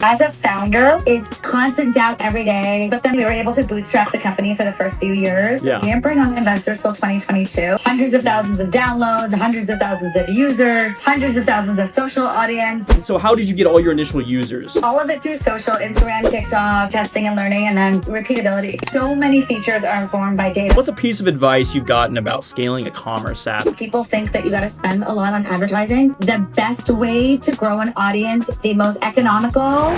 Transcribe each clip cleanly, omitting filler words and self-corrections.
As a founder, it's constant doubt every day, but then we were able to bootstrap the company for the first few years. Yeah. We didn't bring on investors till 2022. Hundreds of thousands of downloads, hundreds of thousands of users, hundreds of thousands of social audience. So how did you get all your initial users? All of it through social, Instagram, TikTok, testing and learning, and then repeatability. So many features are informed by data. What's a piece of advice you've gotten about scaling a commerce app? People think that you got to spend a lot on advertising. The best way to grow an audience, the most economical.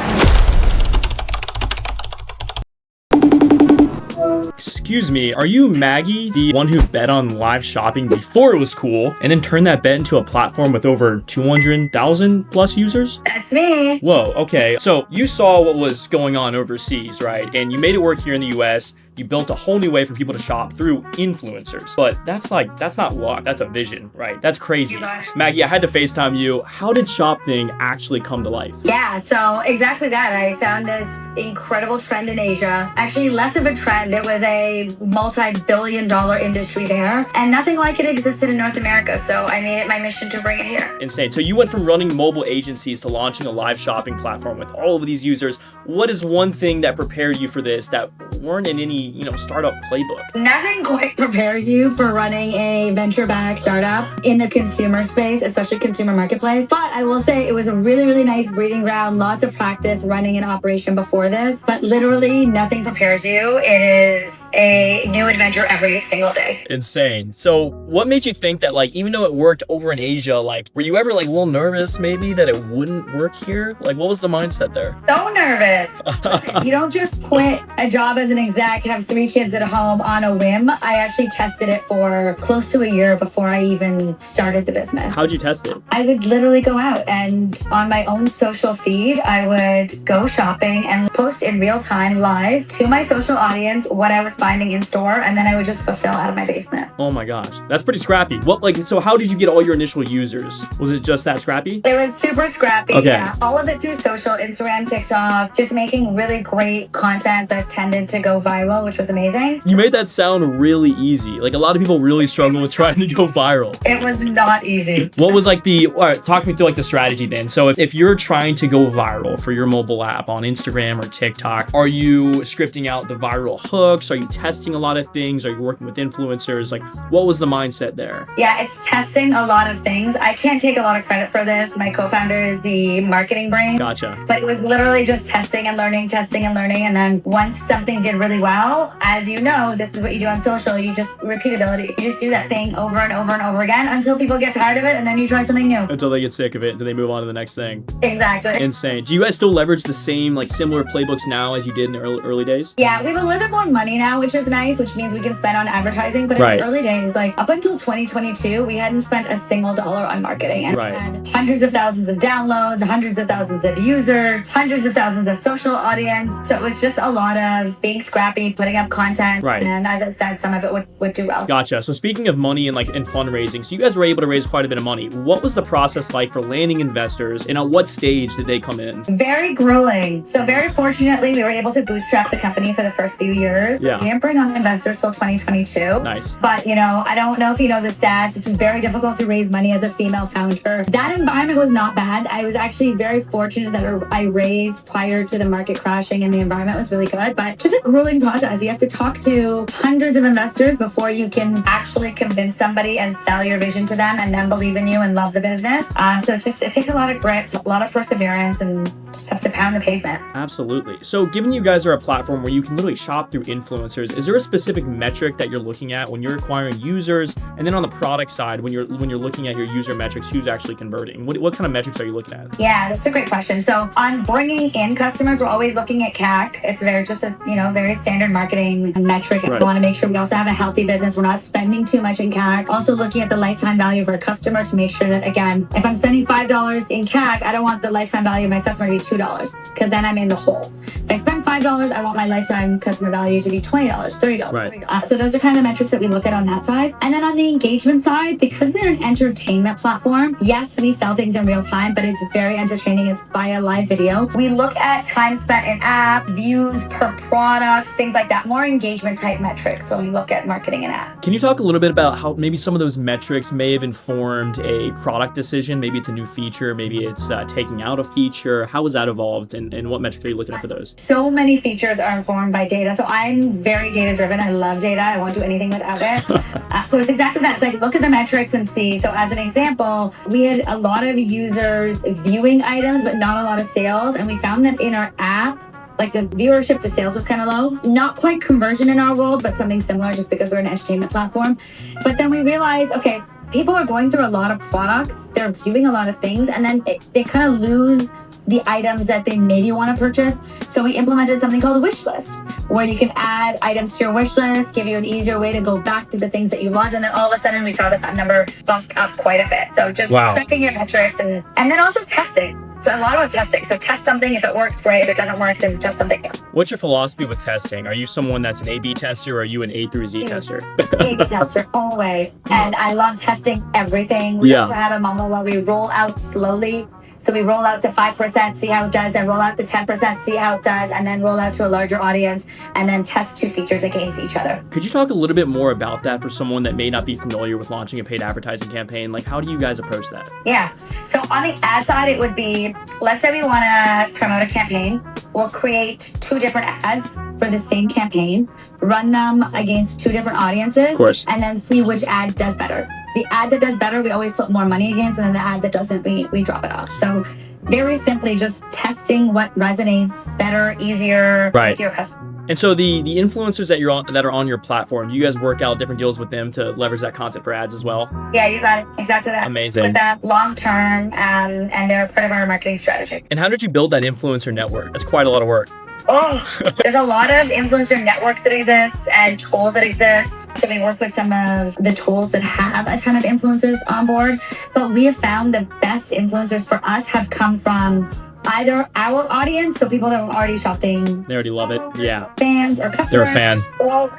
Excuse me, are you Maggie, the one who bet on live shopping before it was cool and then turned that bet into a platform with over 200,000 plus users? That's me. Whoa, okay. So you saw what was going on overseas, right? And you made it work here in the US. You built a whole new way for people to shop through influencers. But that's not luck, that's a vision, right? That's crazy. Maggie, I had to FaceTime you. How did ShopThing actually come to life? Yeah, so exactly that. I found this incredible trend in Asia. Actually, less of a trend. It was a multi-billion-dollar industry there, and nothing like it existed in North America. So I made it my mission to bring it here. Insane. So you went from running mobile agencies to launching a live shopping platform with all of these users. What is one thing that prepared you for this that weren't in any startup playbook? Nothing quite prepares you for running a venture-backed startup in the consumer space, especially consumer marketplace. But I will say it was a really, really nice breeding ground. Lots of practice running an operation before this, but literally nothing prepares you. It is a new adventure every single day. Insane. So what made you think that, even though it worked over in Asia, were you ever a little nervous maybe that it wouldn't work here? What was the mindset there? So nervous. Listen, you don't just quit a job as an exec, have 3 kids at home on a whim. I actually tested it for close to a year before I even started the business. How'd you test it? I would literally go out and on my own social feed, I would go shopping and post in real time live to my social audience what I was finding in store, and then I would just fulfill out of my basement. Oh my gosh, that's pretty scrappy. So how did you get all your initial users? Was it just that scrappy? It was super scrappy. Okay. Yeah. All of it through social, Instagram, TikTok, just making really great content that tended to go viral, which was amazing. You made that sound really easy. A lot of people really struggle with trying to go viral. It was not easy. What was all right, talk me through the strategy then. So if you're trying to go viral for your mobile app on Instagram or TikTok, are you scripting out the viral hooks? Are you testing a lot of things? Are you working with influencers? What was the mindset there? Yeah, it's testing a lot of things. I can't take a lot of credit for this. My co-founder is the marketing brain. Gotcha. But it was literally just testing and learning. And then once something did really well, as you know, this is what you do on social. You just repeatability. You just do that thing over and over and over again until people get tired of it, and then you try something new. Until they get sick of it, and then they move on to the next thing. Exactly. Insane. Do you guys still leverage the same, similar playbooks now as you did in the early days? Yeah, we have a little bit more money now, which is nice, which means we can spend on advertising. But in the early days, up until 2022, we hadn't spent a single dollar on marketing. And we had hundreds of thousands of downloads, hundreds of thousands of users, hundreds of thousands of social audience. So it was just a lot of being scrappy, putting up content. Right. And as I said, some of it would do well. Gotcha. So speaking of money and fundraising, so you guys were able to raise quite a bit of money. What was the process like for landing investors, and at what stage did they come in? Very grueling. So very fortunately, we were able to bootstrap the company for the first few years. Yeah. We didn't bring on investors till 2022. Nice. But, I don't know if you know the stats. It's just very difficult to raise money as a female founder. That environment was not bad. I was actually very fortunate that I raised prior to the market crashing, and the environment was really good. But just a grueling process. You have to talk to hundreds of investors before you can actually convince somebody and sell your vision to them and then believe in you and love the business. So it takes a lot of grit, a lot of perseverance, and just have to pound the pavement. Absolutely. So given you guys are a platform where you can literally shop through influencers, is there a specific metric that you're looking at when you're acquiring users? And then on the product side, when you're looking at your user metrics, who's actually converting? What kind of metrics are you looking at? Yeah, that's a great question. So on bringing in customers, we're always looking at CAC. It's just a very standard marketing metric. Right. We want to make sure we also have a healthy business. We're not spending too much in CAC. Also looking at the lifetime value of our customer to make sure that, again, if I'm spending $5 in CAC, I don't want the lifetime value of my customer to be $2, because then I'm in the hole. If I spend spend $5, I want my lifetime customer value to be $20, $30, Right. $40. So those are kind of the metrics that we look at on that side. And then on the engagement side, because we're an entertainment platform, yes, we sell things in real time, but it's very entertaining. It's via live video. We look at time spent in app, views per product, things like that, more engagement type metrics. So we look at marketing in app. Can you talk a little bit about how maybe some of those metrics may have informed a product decision? Maybe it's a new feature, maybe it's taking out a feature. How has that evolved, and what metrics are you looking at for those? So many features are informed by data. So I'm very data driven. I love data. I won't do anything without it. So it's exactly that. It's like, look at the metrics and see. So as an example, we had a lot of users viewing items, but not a lot of sales. And we found that in our app, like the viewership to sales was kind of low. Not quite conversion in our world, but something similar just because we're an entertainment platform. But then we realized, okay, people are going through a lot of products. They're viewing a lot of things, and then they kind of lose the items that they maybe want to purchase. So we implemented something called a wish list, where you can add items to your wish list, give you an easier way to go back to the things that you loved. And then all of a sudden we saw that number bumped up quite a bit. So just tracking your metrics and then also testing. So a lot about testing. So test something. If it works, great. If it doesn't work, then test something new. What's your philosophy with testing? Are you someone that's an A/B tester, or are you an A through Z tester? A/B tester all the way. And I love testing everything. We also have a model where we roll out slowly. So we roll out to 5%, see how it does, then roll out to 10%, see how it does, and then roll out to a larger audience, and then test two features against each other. Could you talk a little bit more about that for someone that may not be familiar with launching a paid advertising campaign? Like, how do you guys approach that? Yeah. So on the ad side, it would be, let's say we want to promote a campaign. We'll create two different ads for the same campaign, run them against two different audiences, of course, and then see which ad does better. The ad that does better, we always put more money against, and then the ad that doesn't, we drop it off. So very simply just testing what resonates better, easier, easier customer. And so the influencers that are on your platform, do you guys work out different deals with them to leverage that content for ads as well? Yeah, you got it. Exactly that. Amazing. With that long term, and they're part of our marketing strategy. And how did you build that influencer network? That's quite a lot of work. Oh, there's a lot of influencer networks that exist and tools that exist. So we work with some of the tools that have a ton of influencers on board. But we have found the best influencers for us have come from either our audience, so people that were already ShopThing. They already love it. Yeah. Fans or customers. They're a fan. Or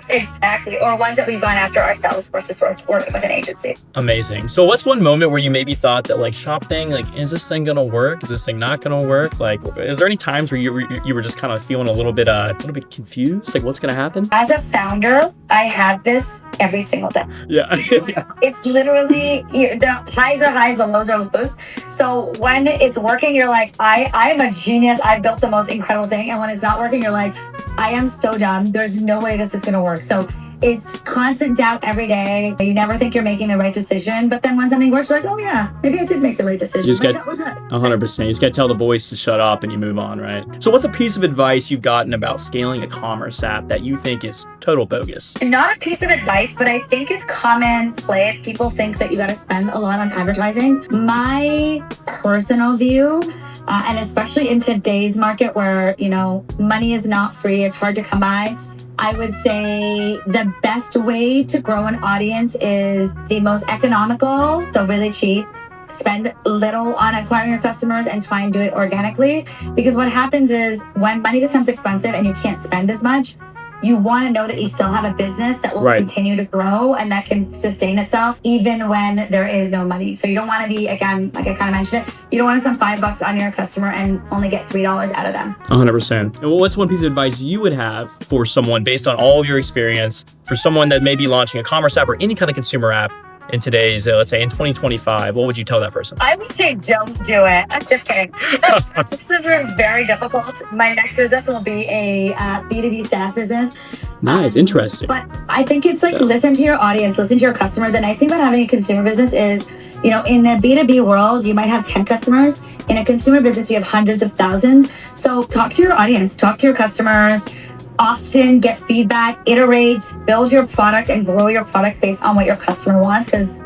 ones that we've gone after ourselves versus working with an agency. Amazing. So what's one moment where you maybe thought that like ShopThing, like, is this thing gonna work? Is this thing not gonna work? Like, is there any times where you were just kind of feeling a little bit confused? Like, what's gonna happen? As a founder, I have this every single day. Yeah. It's literally, the highs are highs, the lows are lows. So when it's working, you're like, I'm a genius. I built the most incredible thing. And when it's not working, you're like, I am so dumb. There's no way this is going to work. So it's constant doubt every day. You never think you're making the right decision. But then when something works, you're like, oh yeah, maybe I did make the right decision. You just that was it. 100%. You just got to tell the voice to shut up and you move on, right? So what's a piece of advice you've gotten about scaling a commerce app that you think is total bogus? Not a piece of advice, but I think it's common play. People think that you got to spend a lot on advertising. My personal view, and especially in today's market where, money is not free, it's hard to come by. I would say the best way to grow an audience is the most economical, so really cheap. Spend little on acquiring your customers and try and do it organically. Because what happens is when money becomes expensive and you can't spend as much, you want to know that you still have a business that will continue to grow and that can sustain itself even when there is no money. So you don't want to be, again, like I kind of mentioned it, you don't want to spend $5 on your customer and only get $3 out of them. 100%. And what's one piece of advice you would have for someone based on all of your experience, for someone that may be launching a commerce app or any kind of consumer app in today's, let's say in 2025, what would you tell that person? I would say don't do it. I'm just kidding. This is very difficult. My next business will be a B2B SaaS business. Nice, interesting. But I think it's like listen to your audience, listen to your customer. The nice thing about having a consumer business is, in the B2B world, you might have 10 customers. In a consumer business, you have hundreds of thousands. So talk to your audience, talk to your customers. Often get feedback, iterate, build your product and grow your product based on what your customer wants, because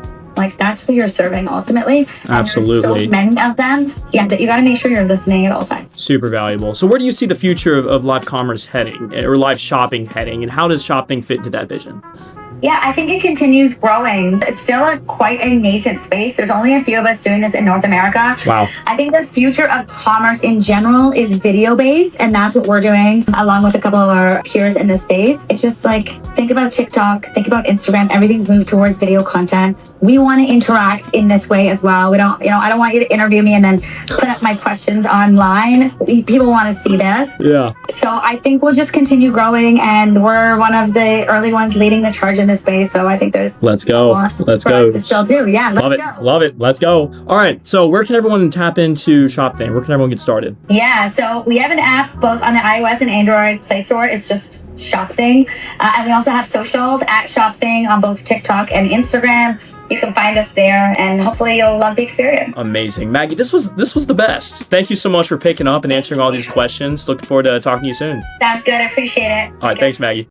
that's who you're serving ultimately. Absolutely. And there's so many of them. Yeah, that you got to make sure you're listening at all times. Super valuable. So where do you see the future of live commerce heading, or live shopping heading, and how does ShopThing fit into that vision? Yeah, I think it continues growing. It's still quite a nascent space. There's only a few of us doing this in North America. Wow. I think the future of commerce in general is video based, and that's what we're doing along with a couple of our peers in this space. It's just like, think about TikTok, think about Instagram. Everything's moved towards video content. We want to interact in this way as well. We don't, I don't want you to interview me and then put up my questions online. People want to see this. Yeah. So I think we'll just continue growing, and we're one of the early ones leading the charge in this space. So I think there's Let's go. Let's go. To still do. Yeah, let's go. Love it. Let's go. All right. So where can everyone tap into ShopThing? Where can everyone get started? Yeah, so we have an app both on the iOS and Android Play Store. It's just ShopThing. And we also have socials at ShopThing on both TikTok and Instagram. You can find us there, and hopefully you'll love the experience. Amazing. Maggie, this was the best. Thank you so much for picking up and answering all these questions. Looking forward to talking to you soon. Sounds good. I appreciate it. All right. Thanks, Maggie.